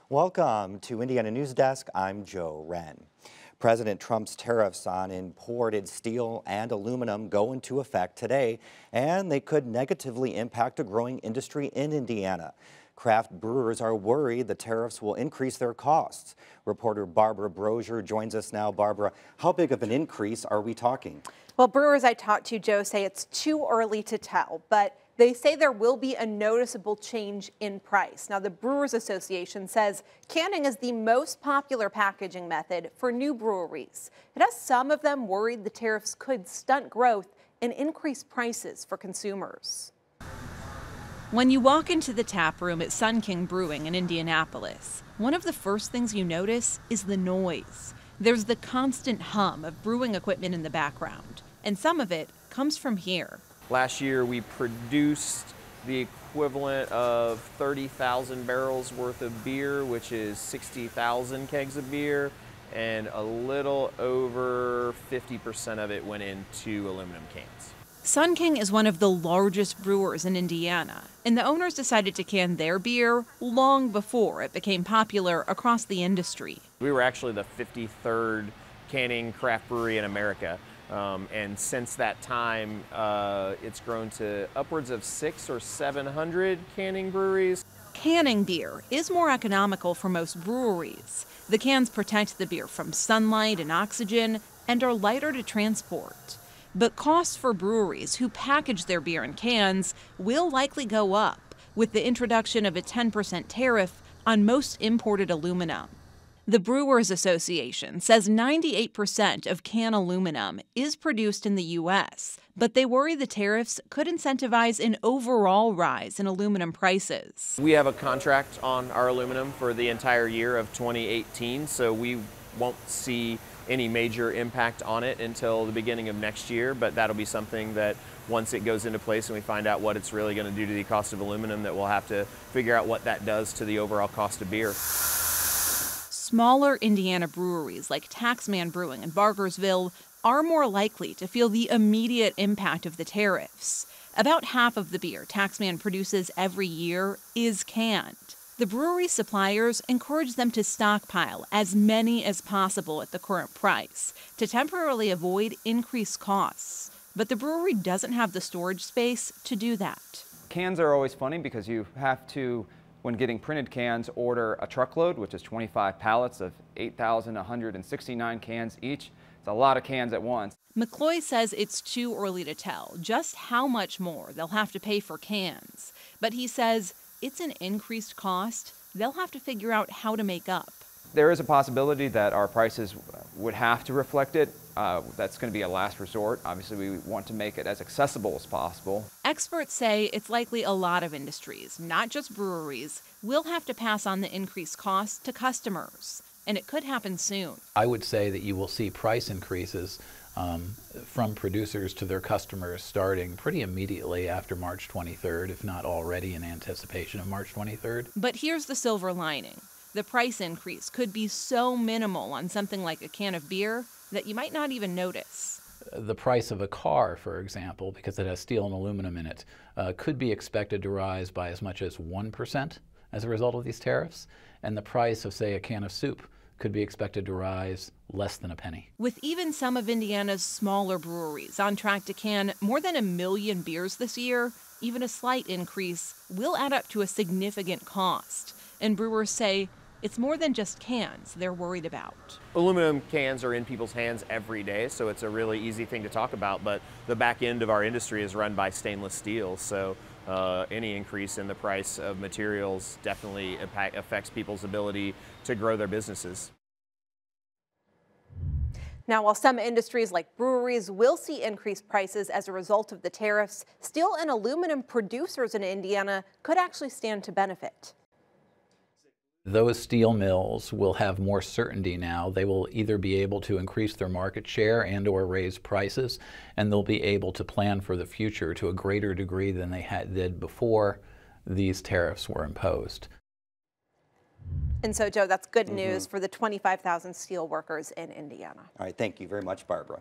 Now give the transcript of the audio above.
Welcome to Indiana News Desk. I'm Joe Wren. President Trump's tariffs on imported steel and aluminum go into effect today, and they could negatively impact a growing industry in Indiana. Craft brewers are worried the tariffs will increase their costs. Reporter Barbara Brosier joins us now. Barbara, how big of an increase are we talking? Well, brewers I talked to, Joe, say it's too early to tell, but they say there will be a noticeable change in price. Now, the Brewers Association says canning is the most popular packaging method for new breweries. It has some of them worried the tariffs could stunt growth and increase prices for consumers. When you walk into the tap room at Sun King Brewing in Indianapolis, one of the first things you notice is the noise. There's the constant hum of brewing equipment in the background, and some of it comes from here. Last year we produced the equivalent of 30,000 barrels worth of beer, which is 60,000 kegs of beer, and a little over 50% of it went into aluminum cans. Sun King is one of the largest brewers in Indiana, and the owners decided to can their beer long before it became popular across the industry. We were actually the 53rd canning craft brewery in America. And since that time, it's grown to upwards of 600 or 700 canning breweries. Canning beer is more economical for most breweries. The cans protect the beer from sunlight and oxygen and are lighter to transport. But costs for breweries who package their beer in cans will likely go up with the introduction of a 10% tariff on most imported aluminum. The Brewers Association says 98% of can aluminum is produced in the U.S., but they worry the tariffs could incentivize an overall rise in aluminum prices. We have a contract on our aluminum for the entire year of 2018, so we won't see any major impact on it until the beginning of next year, but that'll be something that once it goes into place and we find out what it's really going to do to the cost of aluminum, that we'll have to figure out what that does to the overall cost of beer. Smaller Indiana breweries like Taxman Brewing in Bargersville are more likely to feel the immediate impact of the tariffs. About half of the beer Taxman produces every year is canned. The brewery suppliers encourage them to stockpile as many as possible at the current price to temporarily avoid increased costs. But the brewery doesn't have the storage space to do that. Cans are always funny because you have to, when getting printed cans, order a truckload, which is 25 pallets of 8,169 cans each. It's a lot of cans at once. McCloy says it's too early to tell just how much more they'll have to pay for cans. But he says it's an increased cost they'll have to figure out how to make up. There is a possibility that our prices would have to reflect it. That's going to be a last resort. Obviously, we want to make it as accessible as possible. Experts say it's likely a lot of industries, not just breweries, will have to pass on the increased costs to customers, and it could happen soon. I would say that you will see price increases from producers to their customers starting pretty immediately after March 23rd, if not already in anticipation of March 23rd. But here's the silver lining. The price increase could be so minimal on something like a can of beer that you might not even notice. The price of a car, for example, because it has steel and aluminum in it, could be expected to rise by as much as 1% as a result of these tariffs. And the price of, say, a can of soup could be expected to rise less than a penny. With even some of Indiana's smaller breweries on track to can more than 1 million beers this year, even a slight increase will add up to a significant cost. And brewers say it's more than just cans they're worried about. Aluminum cans are in people's hands every day, so it's a really easy thing to talk about, but the back end of our industry is run by stainless steel, so any increase in the price of materials definitely affects people's ability to grow their businesses. Now, while some industries like breweries will see increased prices as a result of the tariffs, steel and aluminum producers in Indiana could actually stand to benefit. Those steel mills will have more certainty now. They will either be able to increase their market share and or raise prices, and they'll be able to plan for the future to a greater degree than they did before these tariffs were imposed. And so, Joe, that's good news for the 25,000 steel workers in Indiana. All right, thank you very much, Barbara.